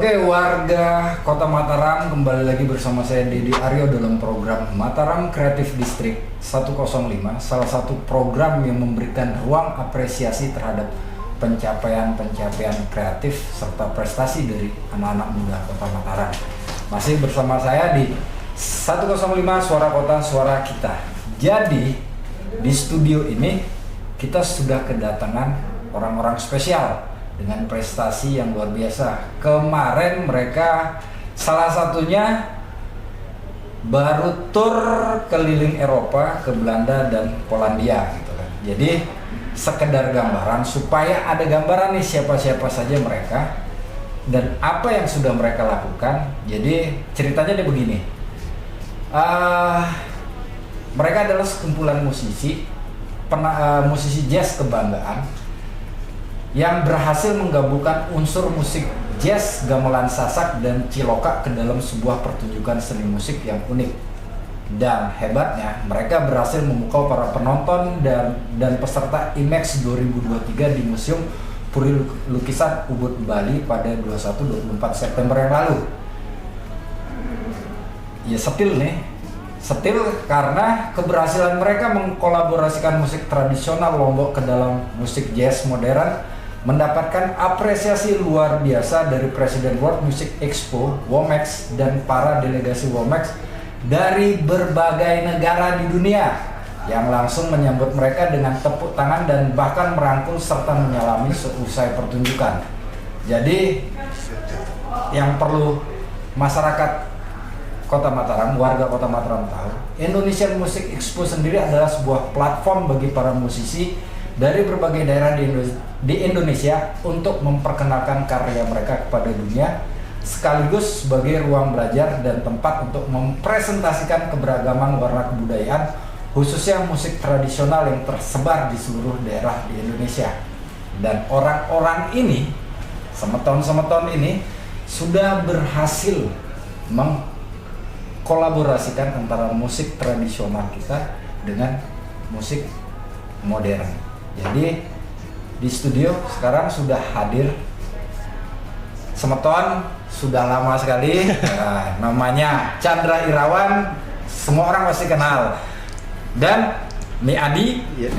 Oke, warga Kota Mataram, kembali lagi bersama saya Dedi Aryo dalam program Mataram Creative District 105, salah satu program yang memberikan ruang apresiasi terhadap pencapaian-pencapaian kreatif serta prestasi dari anak-anak muda Kota Mataram. Masih bersama saya di 105 Suara Kota, Suara Kita. Jadi, di studio ini kita sudah kedatangan orang-orang spesial dengan prestasi yang luar biasa. Kemarin mereka salah satunya baru tur keliling Eropa ke Belanda dan Polandia gitu kan. Jadi sekedar gambaran supaya ada gambaran nih siapa-siapa saja mereka dan apa yang sudah mereka lakukan. Jadi ceritanya dia begini. Mereka adalah sekumpulan musisi musisi jazz kebanggaan yang berhasil menggabungkan unsur musik jazz, gamelan sasak, dan ciloka ke dalam sebuah pertunjukan seni musik yang unik. Dan hebatnya, mereka berhasil memukau para penonton dan peserta IMEX 2023 di Museum Puri Lukisan Ubud, Bali pada 21-24 September yang lalu. Ya setil nih, setil karena keberhasilan mereka mengkolaborasikan musik tradisional Lombok ke dalam musik jazz modern mendapatkan apresiasi luar biasa dari Presiden World Music Expo WOMEX dan para delegasi WOMEX dari berbagai negara di dunia yang langsung menyambut mereka dengan tepuk tangan dan bahkan merangkul serta menyalami seusai pertunjukan. Jadi yang perlu masyarakat Kota Mataram, warga Kota Mataram tahu, Indonesian Music Expo sendiri adalah sebuah platform bagi para musisi dari berbagai daerah di Indonesia untuk memperkenalkan karya mereka kepada dunia, sekaligus sebagai ruang belajar dan tempat untuk mempresentasikan keberagaman warna kebudayaan, khususnya musik tradisional yang tersebar di seluruh daerah di Indonesia. Dan orang-orang ini, semeton-semeton ini, sudah berhasil mengkolaborasikan antara musik tradisional kita dengan musik modern. Jadi di studio sekarang sudah hadir semeton, sudah lama sekali. Nah, namanya Chandra Irawan, semua orang pasti kenal. Dan Mi Adi, ya.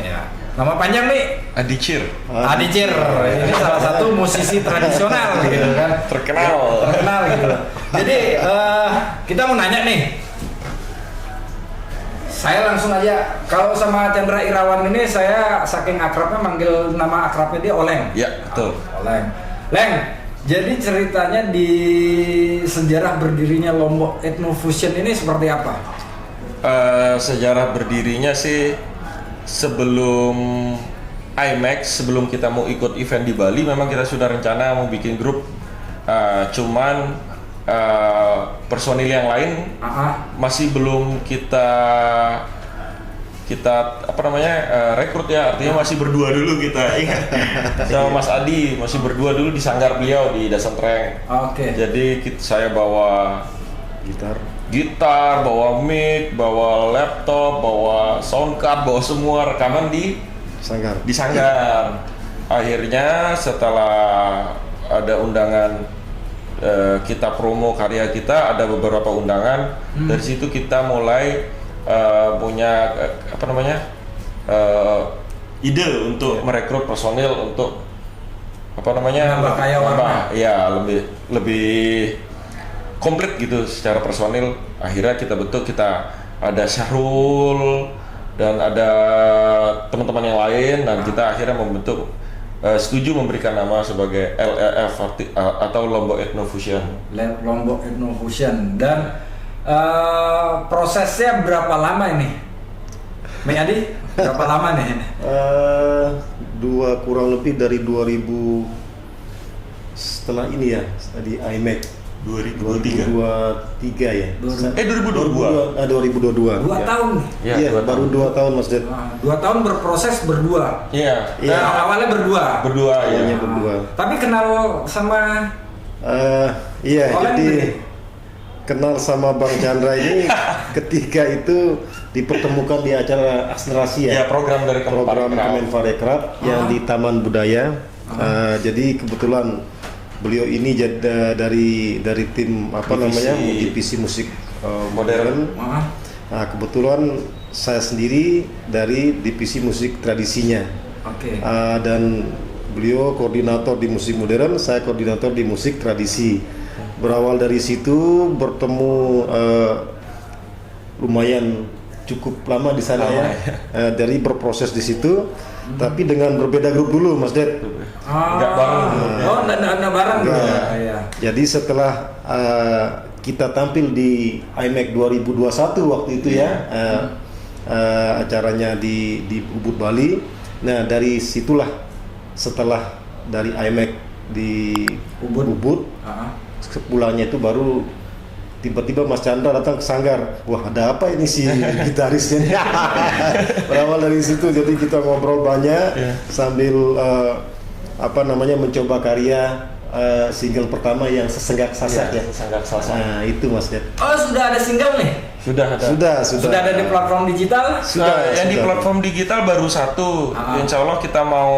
Nama panjang nih? Adicir. Adicir. Ini salah satu musisi tradisional gitu kan. Terkenal gitu. Jadi kita mau nanya nih. Saya langsung aja, kalau sama Chandra Irawan ini saya saking akrabnya manggil nama akrabnya dia Oleng. Ya, betul. Oleng. Leng, jadi ceritanya di sejarah berdirinya Lombok Ethno Fusion ini seperti apa? Sejarah berdirinya sih sebelum IMEX, sebelum kita mau ikut event di Bali, memang kita sudah rencana mau bikin grup. Cuman personil yang lain masih belum kita rekrut ya, artinya masih berdua dulu kita. Ingat sama Mas Adi masih berdua dulu di sanggar beliau di Dasentreng. Jadi saya bawa gitar, bawa mic, bawa laptop, bawa sound card, bawa semua rekaman di sanggar. Akhirnya setelah ada undangan, kita promo karya kita, ada beberapa undangan. Dari situ kita mulai punya ide untuk merekrut personil untuk lebih komplit gitu secara personil. Akhirnya kita ada Syahrul dan ada teman-teman yang lain, dan kita akhirnya membentuk setuju memberikan nama sebagai LEF atau Lombok Ethno Fusion. Lombok Ethno Fusion. Dan prosesnya berapa lama ini? Mi Adi, berapa lama nih? Kurang lebih dari 2000 setelah ini ya, di IMEX 2023 ya. 2022. 2022. 2 tahun. Iya, baru 2 tahun Mas Ded. 2 tahun berproses berdua. Iya. Awalnya berdua. Awalnya berdua. Tapi kenal sama jadi kenal sama Bang Chandra ini ketika itu dipertemukan di acara akselerasi ya. Program dari Kemenparekraf yang di Taman Budaya. Jadi kebetulan beliau ini dari tim divisi musik modern. Nah, kebetulan saya sendiri dari divisi musik tradisinya. Dan beliau koordinator di musik modern, saya koordinator di musik tradisi. Berawal dari situ bertemu lumayan cukup lama di sana dari berproses di situ, tapi dengan berbeda grup dulu, Mas Ded. Nggak bareng. Nggak bareng. Jadi setelah kita tampil di IMEC 2021 waktu itu acaranya di Ubud Bali. Nah, dari situlah setelah dari IMEC di Ubud, sepulangnya itu baru tiba-tiba Mas Chandra datang ke Sanggar. Wah, ada apa ini si gitarisnya? Berawal dari situ, jadi kita ngobrol banyak sambil mencoba karya single pertama yang Sesenggak Sasak Sesenggak Sasak. Nah, itu Mas Ded. Oh, sudah ada single nih? Sudah ada. Sudah ada di platform digital? Yang di platform digital baru satu. Insya Allah kita mau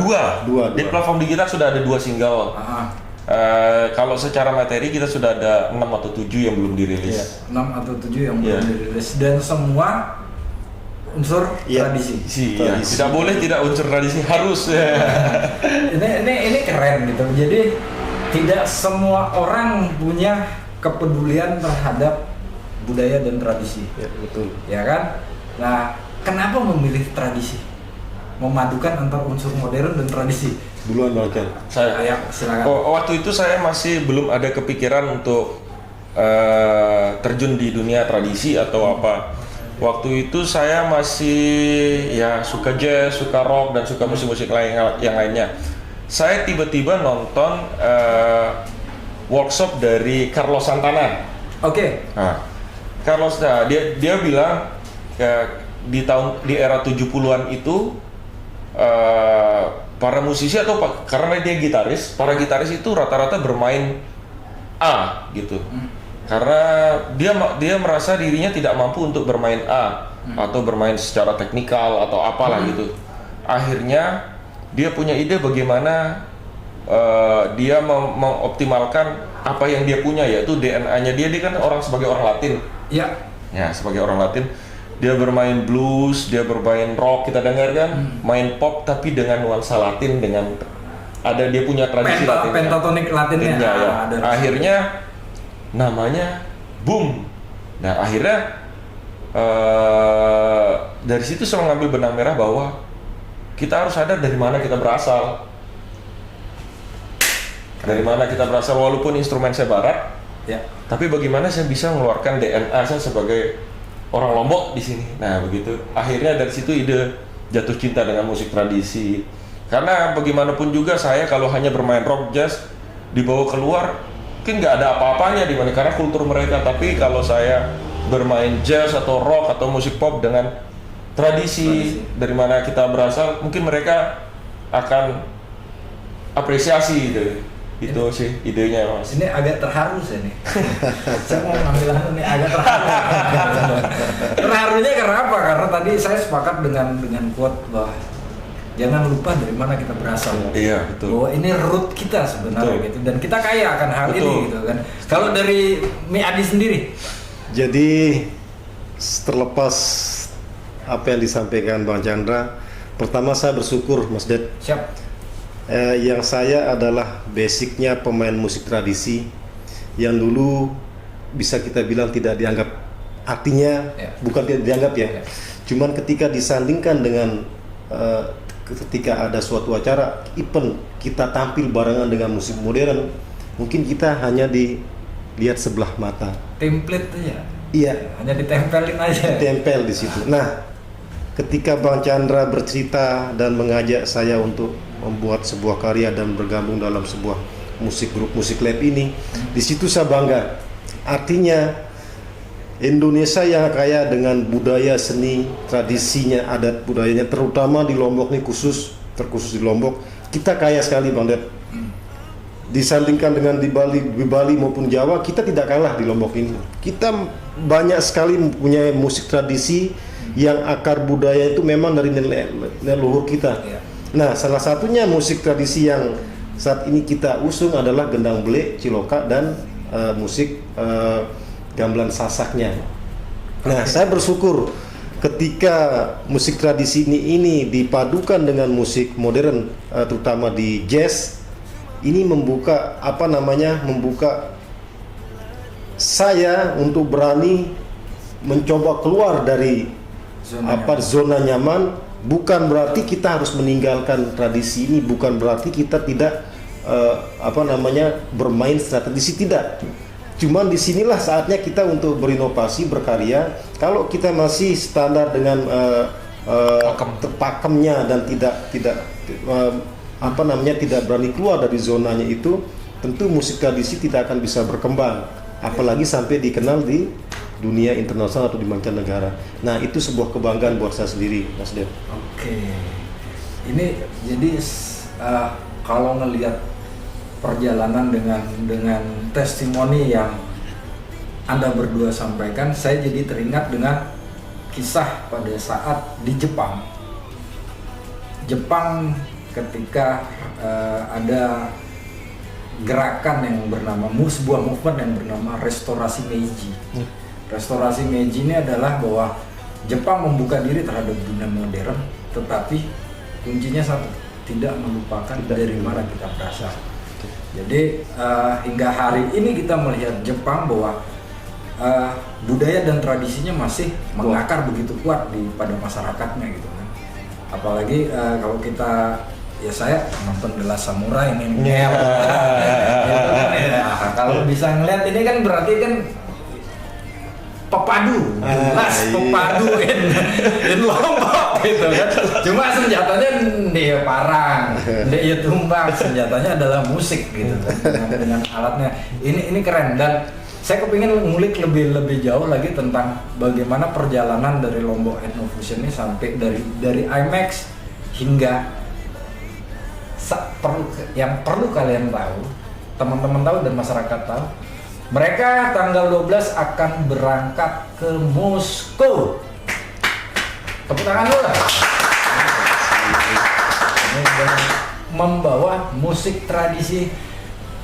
dua. Di platform digital sudah ada 2 single. Kalau secara materi kita sudah ada 6 atau 7 yang belum dirilis. 6 atau 7 yang belum dirilis, dan semua unsur tradisi. Tidak boleh tidak unsur tradisi, harus. Ini keren gitu. Jadi tidak semua orang punya kepedulian terhadap budaya dan tradisi. Ya, betul. Ya kan? Nah, kenapa memilih tradisi? Memadukan antara unsur modern dan tradisi. Duluan Bang Ken. Saya silakan. Waktu itu saya masih belum ada kepikiran untuk terjun di dunia tradisi atau apa. Waktu itu saya masih suka jazz, suka rock, dan suka musik-musik yang lainnya. Saya tiba-tiba nonton workshop dari Carlos Santana. Nah, Carlos, dia bilang di era 70-an itu para musisi karena dia gitaris, para gitaris itu rata-rata bermain A gitu. Karena dia merasa dirinya tidak mampu untuk bermain A atau bermain secara teknikal atau apalah gitu. Akhirnya dia punya ide bagaimana dia mengoptimalkan apa yang dia punya, yaitu DNA-nya. Dia kan sebagai orang Latin. Ya, sebagai orang Latin. Dia bermain blues, dia bermain rock, kita dengar kan, main pop tapi dengan nuansa Latin, dengan dia punya tradisi Latin. Pentatonik Latinnya. Akhirnya namanya Boom. Nah, akhirnya dari situ saya mengambil benang merah bahwa kita harus sadar dari mana kita berasal. Dari mana kita berasal, walaupun instrumen saya barat, tapi bagaimana saya bisa mengeluarkan DNA saya sebagai orang Lombok di sini. Nah, begitu. Akhirnya dari situ ide jatuh cinta dengan musik tradisi. Karena bagaimanapun juga saya kalau hanya bermain rock, jazz, dibawa keluar mungkin nggak ada apa-apanya di mana, karena kultur mereka. Tapi kalau saya bermain jazz atau rock atau musik pop dengan tradisi dari mana kita berasal, mungkin mereka akan apresiasi gitu. Itu sih idenya, Mas. Ini agak terharu saya nih. Saya mau ngambil ini agak terharu. Terharunya karena apa? Karena tadi saya sepakat dengan quote bahwa jangan lupa dari mana kita berasal. Iya, betul. Bahwa ini root kita sebenarnya gitu, dan kita kaya akan hal ini gitu kan. Kalau dari Mi Adi sendiri? Jadi terlepas apa yang disampaikan Bang Chandra, pertama saya bersyukur Mas Ded. Siap. Yang saya adalah basicnya pemain musik tradisi yang dulu bisa kita bilang tidak dianggap, artinya bukan tidak dianggap cuman ketika disandingkan dengan ketika ada suatu acara event kita tampil barengan dengan musik modern, mungkin kita hanya dilihat sebelah mata, template aja. Iya, hanya ditempelin aja. Ditempel di situ. Nah, ketika Bang Chandra bercerita dan mengajak saya untuk membuat sebuah karya dan bergabung dalam sebuah grup musik lab ini, di situ saya bangga. Artinya Indonesia yang kaya dengan budaya seni, tradisinya, adat budayanya, terutama di Lombok nih terkhusus di Lombok, kita kaya sekali Bang Ded. Disandingkan dengan di Bali maupun Jawa, kita tidak kalah di Lombok ini. Kita banyak sekali punya musik tradisi yang akar budaya itu memang dari leluhur kita. Nah, salah satunya musik tradisi yang saat ini kita usung adalah gendang belek, ciloka, dan musik gamelan sasaknya. Nah, saya bersyukur ketika musik tradisi ini dipadukan dengan musik modern, terutama di jazz, ini membuka membuka saya untuk berani mencoba keluar dari zona nyaman. Bukan berarti kita harus meninggalkan tradisi ini, bukan berarti kita tidak bermain secara tradisi, tidak. Cuman disinilah saatnya kita untuk berinovasi, berkarya. Kalau kita masih standar dengan pakemnya dan tidak berani keluar dari zonanya itu, tentu musik tradisi tidak akan bisa berkembang, apalagi sampai dikenal di dunia internasional atau di mancanegara. Nah, itu sebuah kebanggaan buat saya sendiri, Mas Dev. Oke, ini jadi kalau ngelihat perjalanan dengan testimoni yang Anda berdua sampaikan, saya jadi teringat dengan kisah pada saat di Jepang. Jepang ketika ada gerakan yang bernama sebuah movement yang bernama restorasi Meiji. Restorasi Meiji ini adalah bahwa Jepang membuka diri terhadap dunia modern, tetapi kuncinya satu, tidak melupakan dari mana kita berasal. Jadi hingga hari ini kita melihat Jepang bahwa budaya dan tradisinya masih mengakar begitu kuat pada masyarakatnya gitu kan. Apalagi kalau kita, ya saya nonton The Last Samurai ini, kalau bisa ngeliat ini kan berarti kan pepadu, jelas pepadu in Lombok gitu kan. Cuma senjatanya dia parang, dia tumbang, senjatanya adalah musik gitu kan, dengan alatnya. Ini keren, dan saya kepingin ngulik lebih jauh lagi tentang bagaimana perjalanan dari Lombok Ethnofusion ini sampai dari IMAX hingga yang perlu kalian tahu, teman-teman tahu dan masyarakat tahu. Mereka tanggal 12 akan berangkat ke Moskow. Tepuk tangan dulu lah. Ini membawa musik tradisi.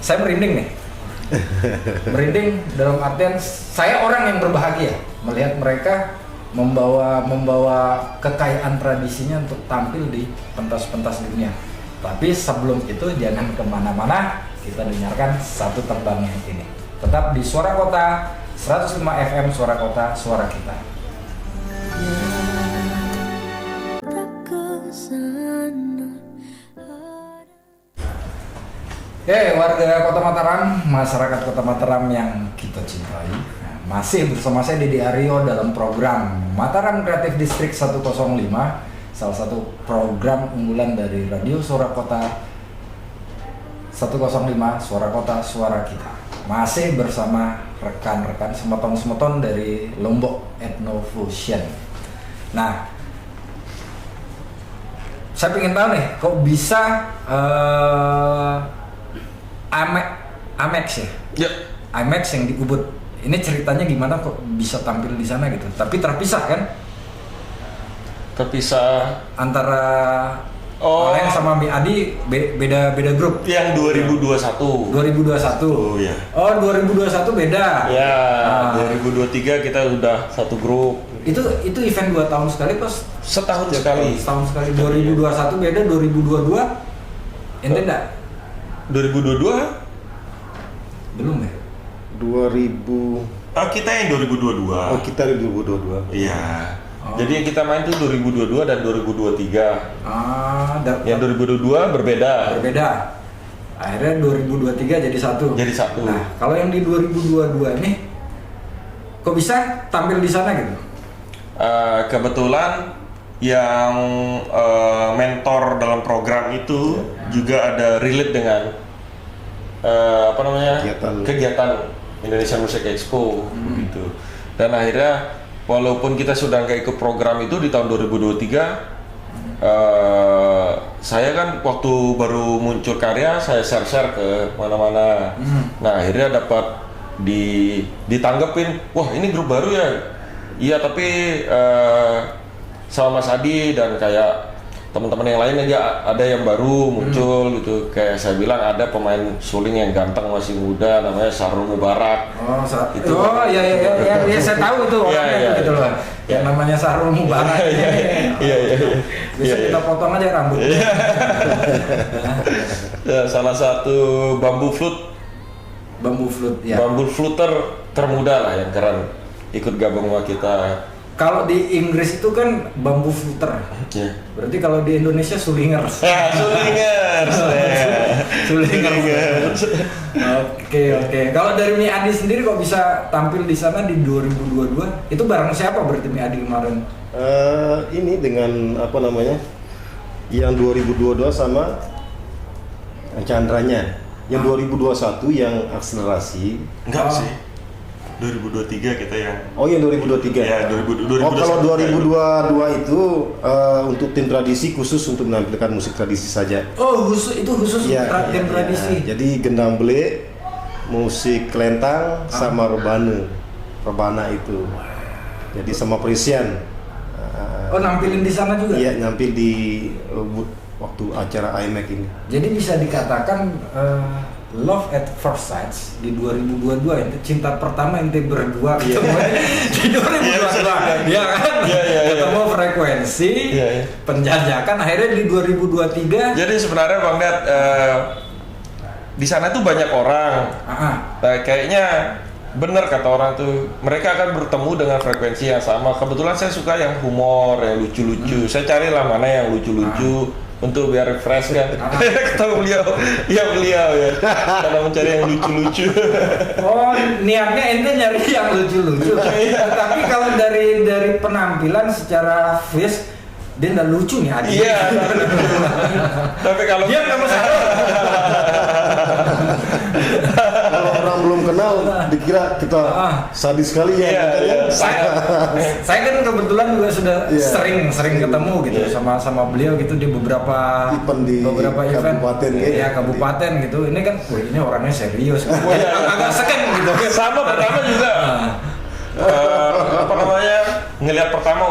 Saya merinding nih. Merinding dalam artian saya orang yang berbahagia melihat mereka membawa kekayaan tradisinya untuk tampil di pentas-pentas dunia. Tapi sebelum itu jangan kemana-mana, kita dengarkan satu tembangnya ini. Tetap di Suara Kota 105 FM, Suara Kota, Suara Kita. Warga Kota Mataram, masyarakat Kota Mataram yang kita cintai, masih bersama saya Didi Aryo dalam program Mataram Creative District 105, salah satu program unggulan dari Radio Suara Kota 105, Suara Kota, Suara Kita. Masih bersama rekan-rekan semeton-semeton dari Lombok Ethnofusion. Nah, saya ingin tahu nih, kok bisa IMAX ya? IMAX yang di Ubud. Ini ceritanya gimana kok bisa tampil di sana gitu? Tapi terpisah kan? Terpisah antara Oleng sama Mi Adi beda grup. Yang 2021. 2021. Oh iya. Oh, 2021 beda. Ya, 2023 kita udah satu grup. Itu event 2 tahun sekali pas setahun sekali. Setahun sekali. 2021 beda, 2022 ente enggak? 2022? Belum ya? 2000. Kita yang 2022. Oh, kita di 2022. Iya. Jadi kita main tuh 2022 dan 2023. Yang 2022 berbeda. Akhirnya 2023 jadi satu. Nah, kalau yang di 2022 nih, kok bisa tampil di sana gitu? Kebetulan yang mentor dalam program itu juga ada relate dengan kegiatan Indonesia Music Expo gitu. Dan akhirnya walaupun kita sudah nggak ikut program itu di tahun 2023, saya kan waktu baru muncul karya saya share ke mana-mana. Nah akhirnya dapat ditanggepin, wah ini grup baru ya. Iya tapi sama Mas Adi dan kayak teman-teman yang lain aja ada yang baru muncul gitu. Kayak saya bilang ada pemain suling yang ganteng masih muda namanya Sahrul Mubarak. Iya, saya tahu itu orangnya gitu loh. Yang namanya Sahrul Mubarak. Iya. Bisa kita potong aja rambutnya. Ya, salah satu bambu flute ya. Bambu fluter termuda lah yang keren ikut gabung sama kita. Kalau di Inggris itu kan bambu fluter. Yeah. Berarti kalau di Indonesia sulingers. Sulingers. Oke. Kalau dari Mi Adi sendiri kok bisa tampil di sana di 2022? Itu bareng siapa berarti Mi Adi kemarin? Ini dengan apa namanya? Yang 2022 sama Chandranya. Yang 2021 yang akselerasi. Enggak sih. 2023 kita yang yang 2023 ya 2021. Kalau 2022 itu untuk tim tradisi khusus untuk menampilkan musik tradisi saja. Khusus tim tradisi. Jadi gendang bele, musik kelentang sama rebana itu. Jadi sama Perisian. Nampilin di sana juga? Iya, nampil di waktu acara IMAX ini. Jadi bisa dikatakan Love at First Sight di 2022 itu cinta pertama ente berdua ketemu di 2022 ya kan ketemu frekuensi penjajakan akhirnya di 2023. Jadi sebenarnya Bang Dad di sana tuh banyak orang. Nah, kayaknya bener kata orang tuh mereka akan bertemu dengan frekuensi yang sama. Kebetulan saya suka yang humor, yang lucu-lucu. Saya carilah mana yang lucu-lucu untuk biar refresh kan. Ketemu beliau ya karena mencari yang lucu-lucu. Niatnya ente nyari yang lucu-lucu. Tapi kalau dari penampilan secara face dia nggak lucu nih Adi. Iya. Tapi kalau dia nggak masalah. Kalau orang belum kenal dikira kita sadis sekali ya. Saya kan kebetulan juga sudah sering ketemu gitu sama beliau gitu di beberapa event kabupaten gitu. Ini kan ini orangnya serius. Agak seken gitu. Sama pertama juga. Ngelihat pertama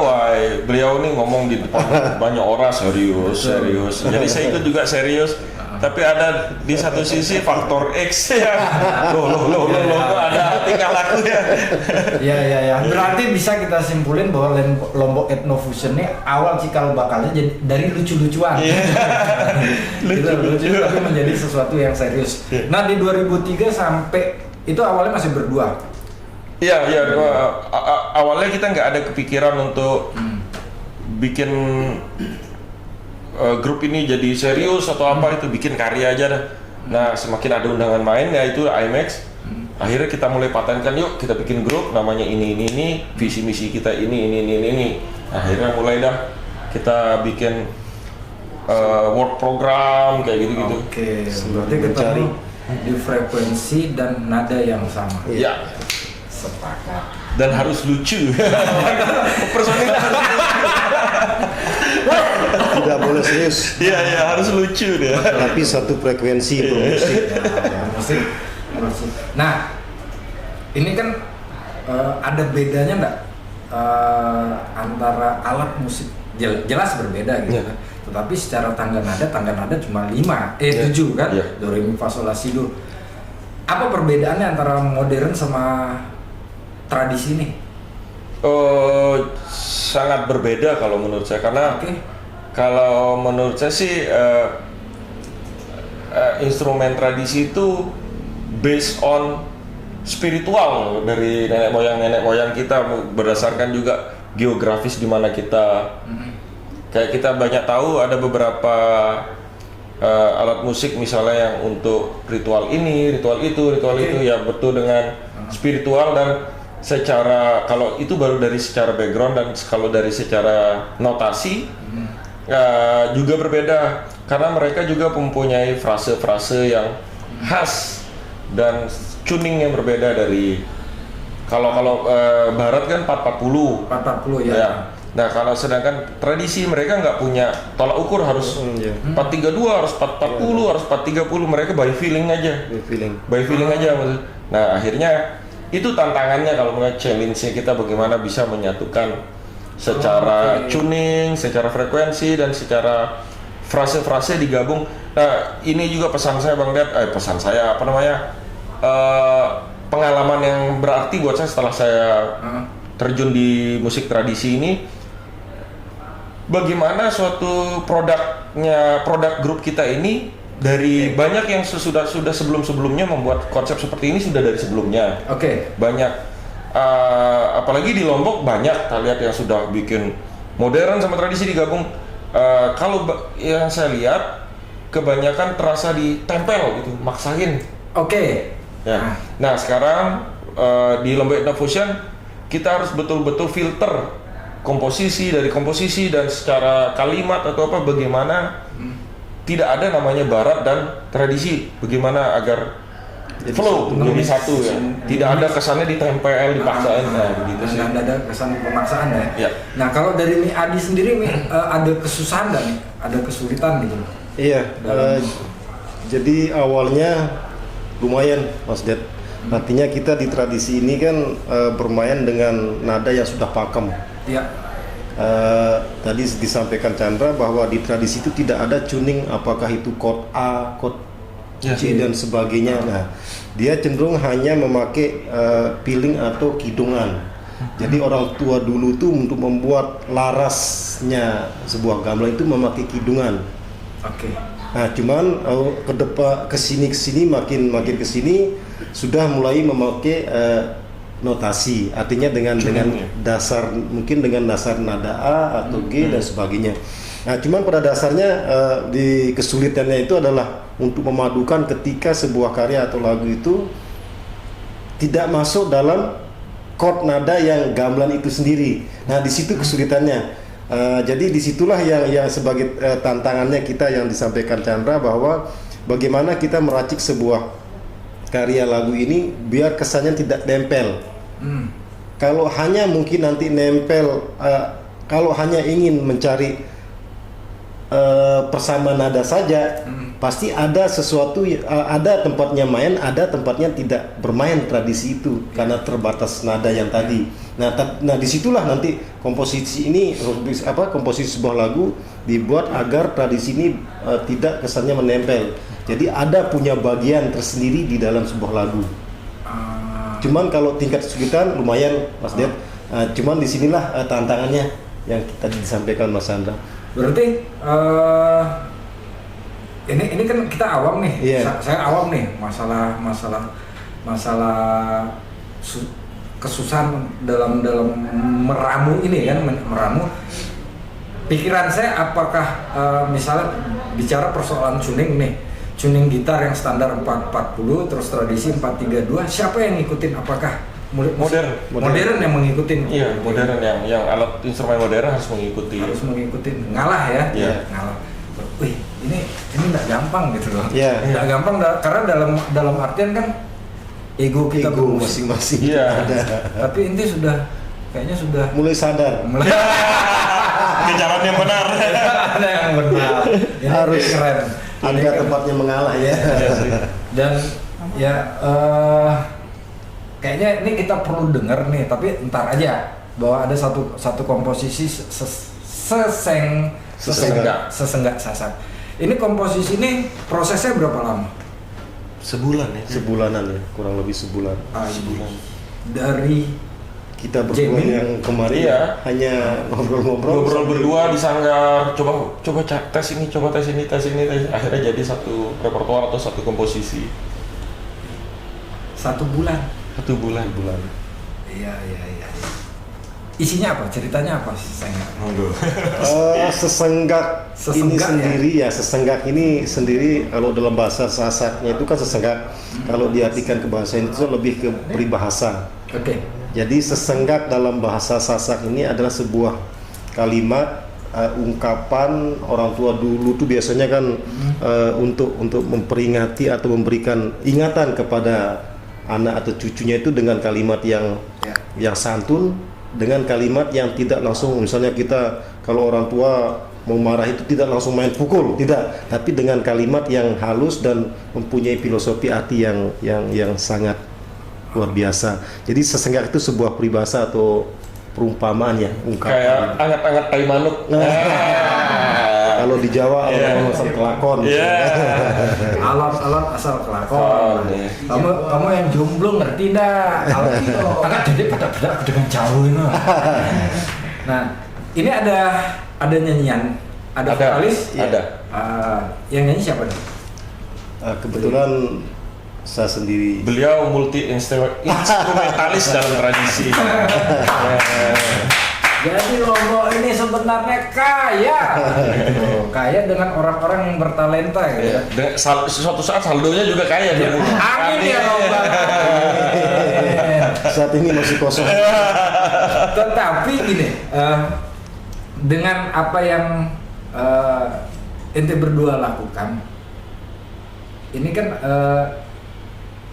beliau nih ngomong di depan banyak orang serius. Jadi saya ikut juga serius. Tapi ada di satu sisi faktor X ya. Loh, ada tingkah laku ya. Iya. Berarti bisa kita simpulin bahwa Lombok Ethno Fusion ini awal cikal bakalnya jadi dari lucu-lucuan. Lucu tapi menjadi sesuatu yang serius. Nah, di 2003 sampai itu awalnya masih berdua. Iya. Awalnya kita nggak ada kepikiran untuk bikin grup ini jadi serius atau apa, itu bikin karya aja dah. Nah, semakin ada undangan main ya itu IMAX. Akhirnya kita mulai patenkan, yuk kita bikin grup namanya ini, visi misi kita ini. Akhirnya mulai dah kita bikin work program kayak gitu-gitu. Oke, berarti ketemu di frekuensi dan nada yang sama. Iya. Sepakat. Dan harus lucu. Personil tidak boleh serius. Iya, harus lucu deh. Tapi satu frekuensi bermusik. Musik. Nah, ini kan ada bedanya nggak antara alat musik? Jelas berbeda gitu kan. Tetapi secara tangga nada cuma 7 kan? Do re mi fa sol la si do. Apa perbedaannya antara modern sama tradisi ini? Sangat berbeda kalau menurut saya, karena kalau menurut saya sih instrumen tradisi itu based on spiritual dari nenek moyang kita, berdasarkan juga geografis di mana kita. Kayak kita banyak tahu ada beberapa alat musik misalnya yang untuk ritual ini, ritual itu ya betul dengan spiritual, dan secara kalau itu baru dari secara background, dan kalau dari secara notasi juga berbeda karena mereka juga mempunyai frase-frase yang khas dan tuning yang berbeda dari kalau barat kan 440 ya. Nah, kalau sedangkan tradisi mereka nggak punya tolak ukur harus 432, harus 440, harus 430, mereka by feeling aja. By feeling aja maksud. Nah, akhirnya itu tantangannya kalau mengenai challenge-nya kita bagaimana bisa menyatukan secara tuning, secara frekuensi, dan secara frase-frase digabung. Nah, ini juga pesan saya Bang Ded, pengalaman yang berarti buat saya setelah saya terjun di musik tradisi ini. Bagaimana suatu produk grup kita ini dari banyak yang sudah sebelumnya membuat konsep seperti ini sudah dari sebelumnya. Banyak, apalagi di Lombok banyak kita lihat yang sudah bikin modern sama tradisi digabung. Kalau yang saya lihat kebanyakan terasa ditempel gitu, maksain. Ya. Nah sekarang di Lomba Ethno Fusion kita harus betul-betul filter komposisi dan secara kalimat atau apa, bagaimana tidak ada namanya barat dan tradisi, bagaimana agar flow menjadi satu ya, tidak ada kesannya ditempel, dipaksain, begitu sih. Nggak ada kesan pemaksaan ya. Nah kalau dari Mi Adi sendiri, ada kesusahan nggak nih? Ada kesulitan gitu? Iya, jadi awalnya lumayan Mas Ded. Artinya kita di tradisi ini kan bermain dengan nada yang sudah pakem. Tadi disampaikan Chandra bahwa di tradisi itu tidak ada tuning, apakah itu chord A, chord C dan sebagainya. Nah, dia cenderung hanya memakai piling atau kidungan. Jadi orang tua dulu tuh untuk membuat larasnya sebuah gamelan itu memakai kidungan. Nah, cuman kesini makin kesini sudah mulai memakai notasi, artinya dengan dasar, mungkin dengan dasar nada A atau G dan sebagainya. Nah, cuman pada dasarnya di kesulitannya itu adalah untuk memadukan ketika sebuah karya atau lagu itu tidak masuk dalam chord nada yang gamelan itu sendiri. Nah, di situ kesulitannya. Jadi disitulah yang sebagai tantangannya kita yang disampaikan Chandra, bahwa bagaimana kita meracik sebuah karya lagu ini biar kesannya tidak nempel. Kalau hanya mungkin nanti nempel, kalau hanya ingin mencari persamaan nada saja, pasti ada sesuatu, ada tempatnya main, ada tempatnya tidak bermain tradisi itu karena terbatas nada yang tadi. Nah disitulah nanti komposisi ini, komposisi sebuah lagu dibuat agar tradisi ini tidak kesannya menempel. Jadi ada punya bagian tersendiri di dalam sebuah lagu. Cuman kalau tingkat kesulitan lumayan Mas Ded. Cuman disinilah tantangannya yang kita disampaikan Mas Chandra. Berarti ini kan kita awam nih. Saya awam nih masalah kesusahan dalam meramu ini kan, meramu pikiran saya. Apakah misalnya bicara persoalan tuning nih, tuning gitar yang standar 440 terus tradisi 432, siapa yang ngikutin? Apakah modern yang mengikutin? Iya, modern yang alat instrumen modern harus mengikuti. Ngalah ya. Ngalah. Wih, ini nggak gampang gitu loh. Nggak gampang karena dalam artian kan ego kita masing-masing. Tapi inti kayaknya sudah mulai sadar. Ke jalan yang benar. Ada yang benar. Harus keren. Ada tempatnya mengalah ya. Dan kayaknya ini kita perlu dengar nih, tapi entar aja, bahwa ada satu komposisi sesenggak sasak. Ini komposisi ini prosesnya berapa lama? Sebulanan ya, kurang lebih sebulan. Sebulan. Dari kita berdua yang kemarin hanya ngobrol berdua di sanggar, coba tes ini, akhirnya jadi satu repertoar atau satu komposisi. 1 bulan. Iya. Isinya apa? Ceritanya apa? Sesenggak ini sendiri ya. Sesenggak ini sendiri kalau dalam bahasa Sasaknya itu kan sesenggak. Kalau diartikan ke bahasa itu lebih ke peribahasa. Jadi sesenggak dalam bahasa Sasak ini adalah sebuah kalimat ungkapan orang tua dulu tuh biasanya kan untuk memperingati atau memberikan ingatan kepada anak atau cucunya itu dengan kalimat yang santun, dengan kalimat yang tidak langsung, misalnya kita kalau orang tua mau marah itu tidak langsung main pukul, tidak, tapi dengan kalimat yang halus dan mempunyai filosofi arti yang sangat luar biasa. Jadi sesenggak itu sebuah peribahasa atau perumpamaannya, Kayak anget-anget tai manuk. Kalau di Jawa asal kelakon. Alon-alon asal kelakon. Kamu yang jomblo ngerti dah? Agak jadi pada dengan jauh ini. Nah, ini ada nyanyian, ada vokalis, ada. Yang nyanyi siapa nih? Kebetulan saya sendiri. Beliau multi instrumentalis dalam tradisi. Jadi Lombok ini sebenarnya kaya, kaya dengan orang-orang yang bertalenta gitu. Suatu saat saldonya juga kaya. Amin ya Lombok. Saat ini masih kosong. Tetapi gini, dengan apa yang ente berdua lakukan, ini kan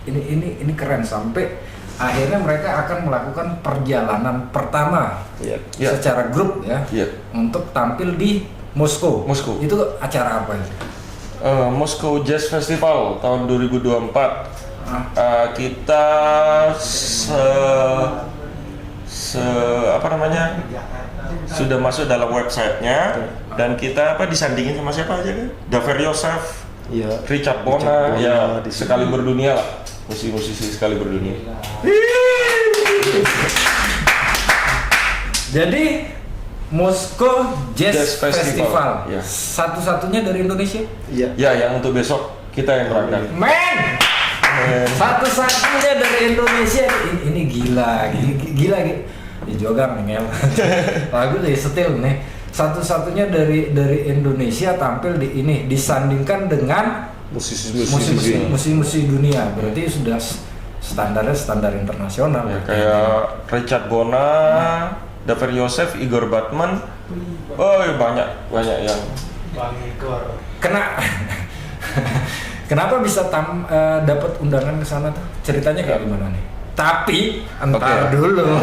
ini keren sampai akhirnya mereka akan melakukan perjalanan pertama secara grup untuk tampil di Moskow. Itu acara apa ini? Moscow Jazz Festival tahun 2024. Kita sudah masuk dalam websitenya dan kita disandingin sama siapa aja kan? Daver Yosef, Richard Bona, sekali berdunia lah. Musisi sekali berdunia. Jadi Moskow Jazz Festival. Ya. Satu-satunya dari Indonesia? Iya. Ya, yang untuk besok kita yang berangkat. Men! Satu-satunya dari Indonesia. Ini gila. Di Jogang nih, Mel. Lagu dari setil nih. Satu-satunya dari Indonesia tampil di ini, disandingkan dengan musisi dunia. Berarti sudah standar internasional. Ya, kayak Richard Bona, Daver Yosef, Igor Batman. Banyak yang. Bang Igor. Kenapa bisa dapat undangan ke sana tuh? Ceritanya kayak gimana nih? Tapi entar dulu.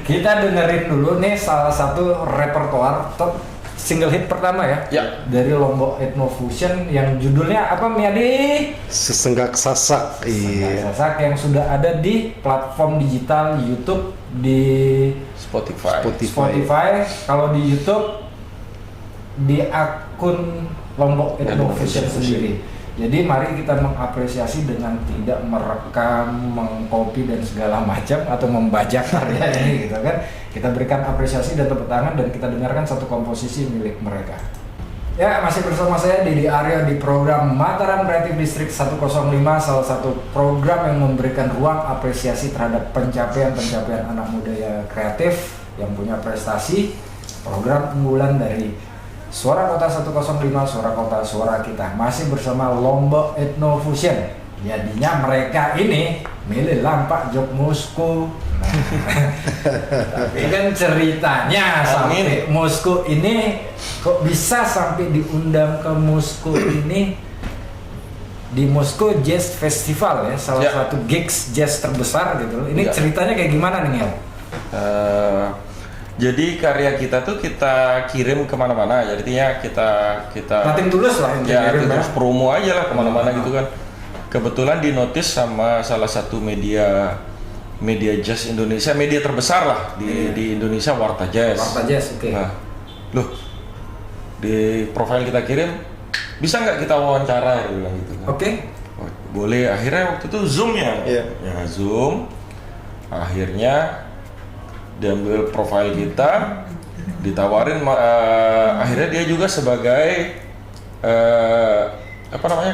Kita dengerin dulu nih salah satu repertoar single hit pertama dari Lombok Ethno Fusion yang judulnya apa, Miadi? Sesenggak Sasak. Sasak yang sudah ada di platform digital YouTube, di Spotify. Kalau di YouTube di akun Lombok Ethno Fusion sendiri. Jadi mari kita mengapresiasi dengan tidak merekam, mengcopy dan segala macam atau membajak karya ini gitu kan. Kita berikan apresiasi dan tepuk tangan dan kita dengarkan satu komposisi milik mereka. Ya, masih bersama saya Didi Aryo di program Mataram Creative District 105, salah satu program yang memberikan ruang apresiasi terhadap pencapaian anak muda yang kreatif yang punya prestasi. Program unggulan dari Suara Kota 105, Suara Kota Suara Kita, masih bersama Lombok Ethno Fusion. Jadinya mereka ini milih lampak Jog Moskow. Tapi kan ceritanya sampai Moskow ini kok bisa sampai diundang ke Moskow ini, di Moskow Jazz Festival ya, salah satu gigs jazz terbesar gitu. Ini ceritanya kayak gimana nih, Ngel? Jadi karya kita tuh kita kirim kemana-mana, jadinya kita nothing tulus lah terus promo aja lah kemana-mana gitu kan. Kebetulan dinotis sama salah satu media jazz Indonesia, media terbesar lah di Indonesia, Warta Jazz. Nah, loh, di profil kita kirim, bisa nggak kita wawancara, dia bilang gitu kan. Oh, boleh. Akhirnya waktu itu Zoom ya Zoom. Akhirnya diambil profil kita, ditawarin, akhirnya dia juga sebagai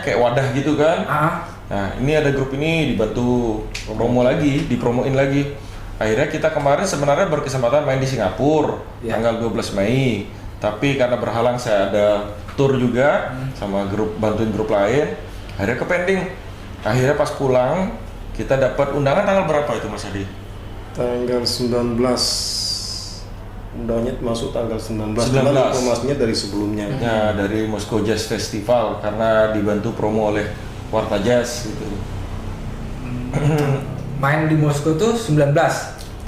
kayak wadah gitu kan. Nah, ini ada grup ini, dibantu promo lagi, dipromoin lagi. Akhirnya kita kemarin sebenarnya berkesempatan main di Singapura tanggal 12 Mei, tapi karena berhalang saya ada tour juga sama bantuin grup lain, akhirnya kepending. Akhirnya pas pulang kita dapat undangan tanggal berapa itu, Mas Adi? Tanggal 19. Undangannya masuk tanggal 19. Karena informasinya dari sebelumnya. Ya, dari Moskow Jazz Festival karena dibantu promo oleh Warta Jazz gitu. Main di Moskow tuh 19.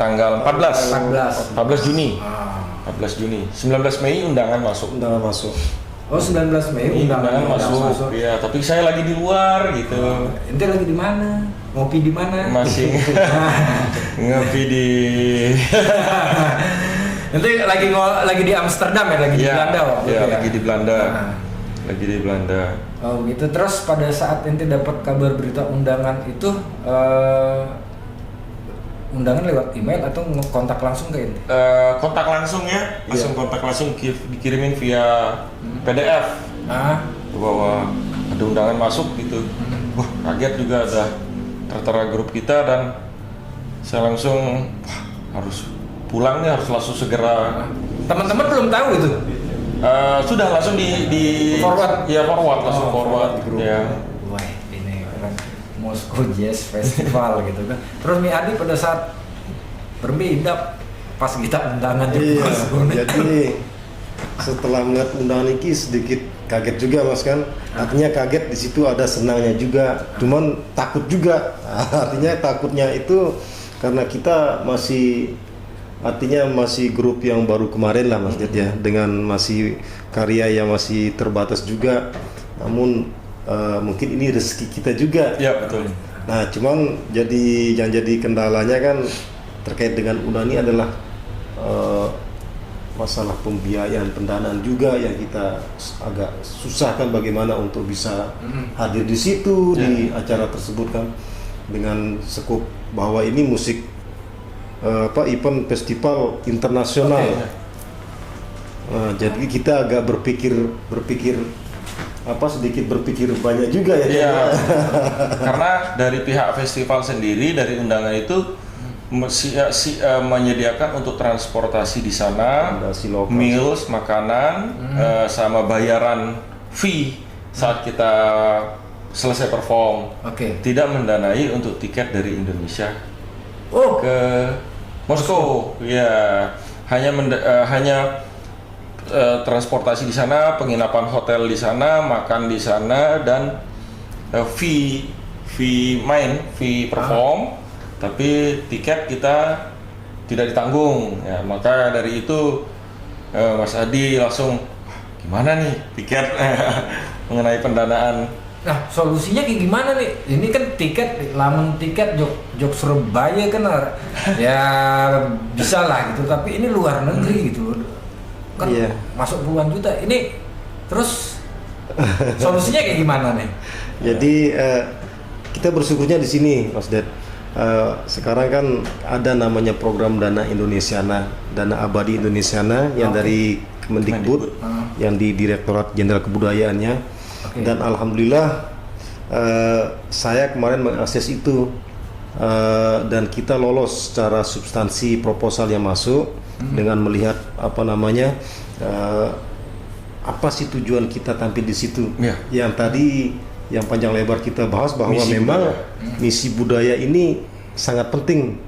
Tanggal 14 Juni. 19 Mei undangan masuk. Oh 19 Mei undangan masuk. Iya, tapi saya lagi di luar gitu. Ente lagi di mana? Ngopi di mana? Masih ngopi di. Ente lagi di Amsterdam ya, lagi di Belanda waktu itu. Ya, lagi di Belanda. Lagi di Belanda. Oh gitu. Terus pada saat ente dapat kabar berita undangan itu, undangan lewat email atau kontak langsung ke ente? Kontak langsung ya, kontak langsung dikirimin via PDF. Bahwa ada undangan masuk gitu. Wah, kaget juga, ada tertera grup kita, dan saya langsung harus pulang nih, harus langsung segera. Teman-teman belum tahu itu? Sudah langsung di forward. Ya langsung forward. Ya. Wah, ini keren. Moscow Jazz Festival gitu kan. Terus Mi Adi pada saat berbeda pas kita undangan juga. Jadi setelah melihat undangan ini sedikit kaget juga Mas kan. Artinya kaget di situ ada senangnya juga. Cuman takut juga. Artinya takutnya itu karena kita masih grup yang baru kemarin lah Mas Ded ya, dengan masih karya yang masih terbatas juga. Namun mungkin ini rezeki kita juga. Ya betul. Nah cuman yang jadi kendalanya kan terkait dengan undangan ini adalah masalah pembiayaan, pendanaan juga yang kita agak susahkan bagaimana untuk bisa hadir di situ di acara tersebut kan, dengan skup bahwa ini musik event festival internasional. Jadi kita agak sedikit berpikir banyak juga ya. Iya. Karena dari pihak festival sendiri, dari undangan itu menyediakan untuk transportasi di sana, meals, makanan, sama bayaran fee saat kita selesai perform. Tidak mendanai untuk tiket dari Indonesia ke Moskow. Ya, hanya transportasi di sana, penginapan hotel di sana, makan di sana, dan fee perform. Tapi tiket kita tidak ditanggung. Ya, maka dari itu Mas Adi langsung, gimana nih tiket mengenai pendanaan. Nah, solusinya kayak gimana nih? Ini kan lamun tiket jok Surabaya kan ya bisa lah gitu, tapi ini luar negeri gitu. Kan masuk puluhan juta. Ini terus solusinya kayak gimana nih? Jadi kita bersyukurnya di sini Mas Ded. Sekarang kan ada namanya program Dana Indonesiana, Dana Abadi Indonesiana yang dari Kemendikbud, yang di Direktorat Jenderal Kebudayaannya. Dan alhamdulillah saya kemarin mengakses itu, dan kita lolos secara substansi proposal yang masuk dengan melihat apa sih tujuan kita tampil di situ. Yang tadi yang panjang lebar kita bahas bahwa misi budaya ini sangat penting.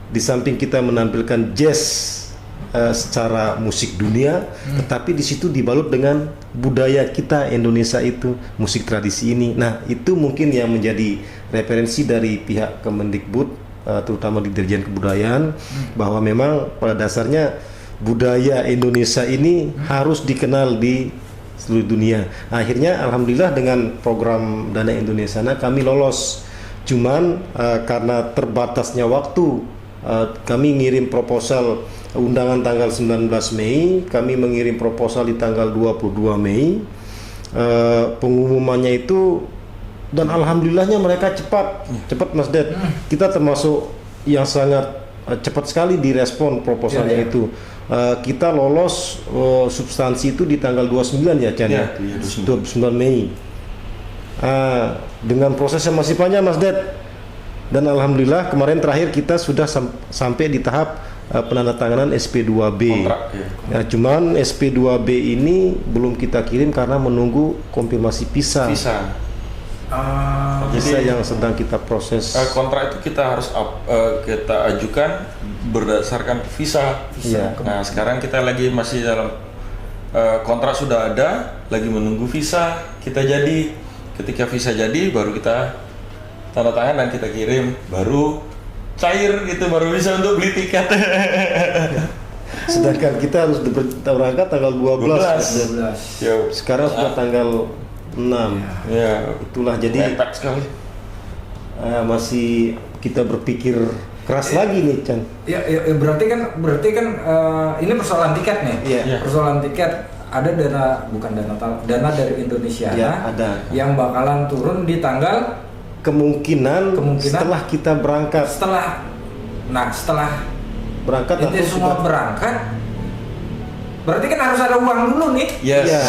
Di samping kita menampilkan jazz secara musik dunia, tetapi di situ dibalut dengan budaya kita Indonesia itu, musik tradisi ini. Nah, itu mungkin yang menjadi referensi dari pihak Kemendikbud, terutama di Dirjen Kebudayaan, bahwa memang pada dasarnya budaya Indonesia ini harus dikenal di seluruh dunia. Akhirnya alhamdulillah dengan program Dana Indonesia kami lolos. Cuman karena terbatasnya waktu, kami ngirim proposal undangan tanggal 19 Mei, kami mengirim proposal di tanggal 22 Mei. Pengumumannya itu, dan alhamdulillahnya mereka cepat Mas Ded. Kita termasuk yang sangat cepat sekali direspon proposalnya itu. Kita lolos substansi itu di tanggal 29 ya Chan ya, 29 Mei. Dengan proses yang masih panjang Mas Ded, dan alhamdulillah kemarin terakhir kita sudah sampai di tahap penandatanganan SP2B. Ya, cuman SP2B ini belum kita kirim karena menunggu konfirmasi visa. Visa yang sedang kita proses. Kontrak itu kita harus kita ajukan berdasarkan visa. Nah, sekarang kita masih dalam kontrak sudah ada, lagi menunggu visa. Ketika visa jadi, baru kita tanda tangan dan kita kirim, baru cair gitu, baru bisa untuk beli tiket. Sedangkan kita harus berangkat tanggal 12. 12. Ya, Sekarang sudah tanggal 6. ya. Itulah jadi Mepet sekali. masih kita berpikir keras lagi nih, Chan. Ya, berarti kan ini persoalan tiket nih. Iya. Persoalan tiket, ada dana dari Indonesia Ya, ada. yang bakalan turun di tanggal Kemungkinan setelah kita berangkat setelah berangkat itu atau semua sudah berangkat, berarti kan harus ada uang dulu nih. Yes. ya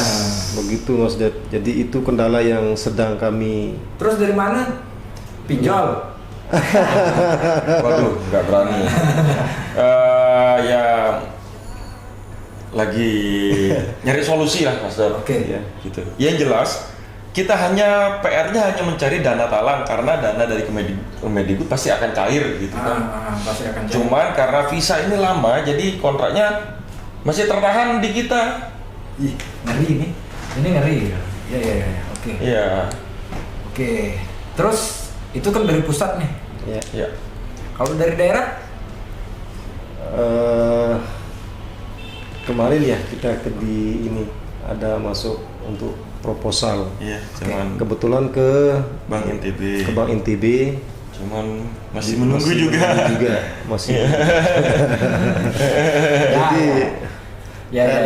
begitu Mas Ded. Jadi itu kendala yang sedang kami Terus dari mana? Pinjol. Waduh, nggak berani. Ya lagi nyari solusi lah Mas Dar. Oke. ya. Gitu. Yang jelas kita PR-nya hanya mencari dana talang karena dana dari Kemendikbud pasti akan cair gitu kan. Pasti akan cair. Cuman karena visa ini lama, jadi kontraknya masih tertahan di kita. Ih, ngeri ini. Ini ngeri. Ya. Oke. Iya. Oke. Terus itu kan dari pusat nih. Ya. Kalau dari daerah? Kemarin ya kita di ini ada masuk untuk proposal. Iya, cuman Kebetulan ke Bank NTB. Bank NTB. Cuman masih menunggu juga. Masih. Jadi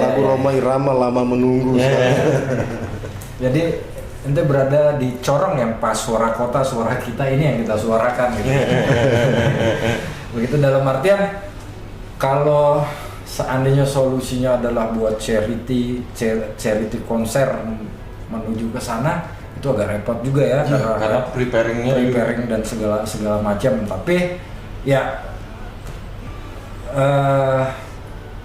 Lagu Roma Irama lama menunggu. Jadi ente berada di corong yang pas suara kota, suara kita ini yang kita suarakan gitu. Begitu dalam artian kalau seandainya solusinya adalah buat charity konser menuju ke sana, itu agak repot juga ya, karena preparing dan segala macam. Tapi ya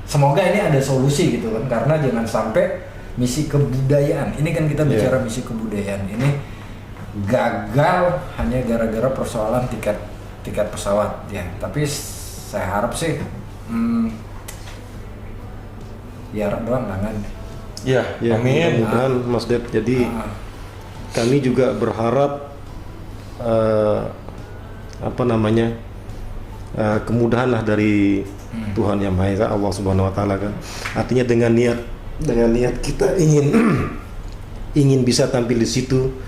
semoga ini ada solusi gitu kan, karena jangan sampai misi kebudayaan ini kan kita bicara misi kebudayaan ini gagal hanya gara-gara persoalan tiket pesawat ya. Tapi saya harap sih ya harap doang tangan. Ya, amin. Mudah-mudahan Mas Ded. Jadi kami juga berharap kemudahan lah dari Tuhan Yang Maha Esa, Allah Subhanahu Wa Taala kan. Artinya dengan niat kita ingin bisa tampil di situ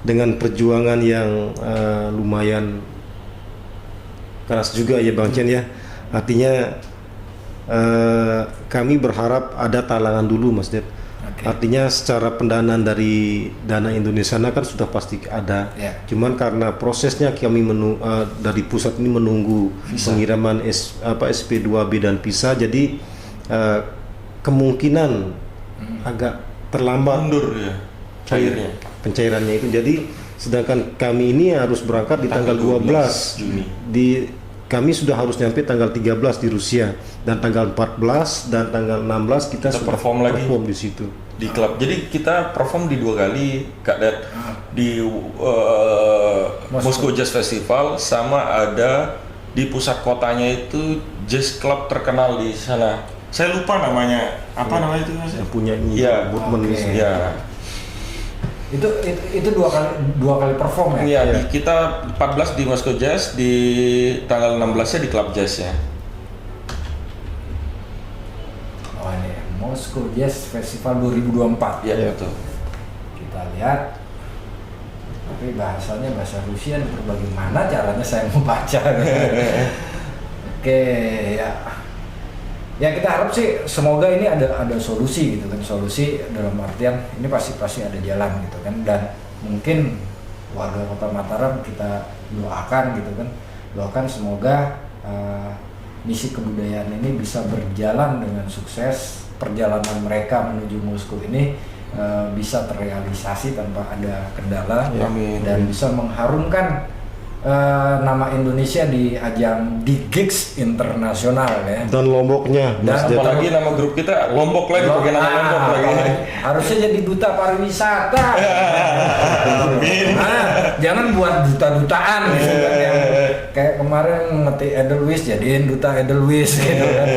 dengan perjuangan yang lumayan keras juga ya Bang Chen ya. Artinya kami berharap ada talangan dulu Mas Ded. Artinya secara pendanaan dari dana Indonesia kan sudah pasti ada. Cuman karena prosesnya kami dari pusat ini menunggu pengiriman SP2B dan visa, jadi kemungkinan agak terlambat mundur ya pencairannya itu. Jadi sedangkan kami ini harus berangkat di tanggal 12 Juni. Kami sudah harus nyampe tanggal 13 di Rusia, dan tanggal 14 dan tanggal 16 kita sudah perform di situ di klub. Jadi kita perform di 2 kali Kak Dad, di Moscow Jazz Festival, sama ada di pusat kotanya itu jazz club terkenal di sana. Saya lupa namanya. Apa namanya itu Mas? Yang punya Woodman. Ya. Itu dua kali perform ya? Iya, kita 14 di Moscow Jazz, di tanggal 16-nya di Club Jazz ya. Oh ini Moscow Jazz Festival 2024. Iya, betul. Kita lihat. Tapi bahasanya bahasa Rusia, bagaimana caranya saya mau baca? Oke, ya. Ya kita harap sih semoga ini ada solusi gitu kan, solusi dalam artian ini pasti ada jalan gitu kan, dan mungkin warga Kota Mataram kita doakan gitu kan, semoga misi kebudayaan ini bisa berjalan dengan sukses, perjalanan mereka menuju Moskow ini bisa terrealisasi tanpa ada kendala. Amin. Dan bisa mengharumkan nama Indonesia di ajang gigs internasional ya. Dan Lomboknya, dan apalagi nama grup kita Lombok lagi, pakai nama Lombok lagi. Harusnya jadi duta pariwisata. Jangan buat duta-dutaan gitu kan, yang kayak kemarin ngetik Edelweiss jadiin duta Edelweiss gitu kan.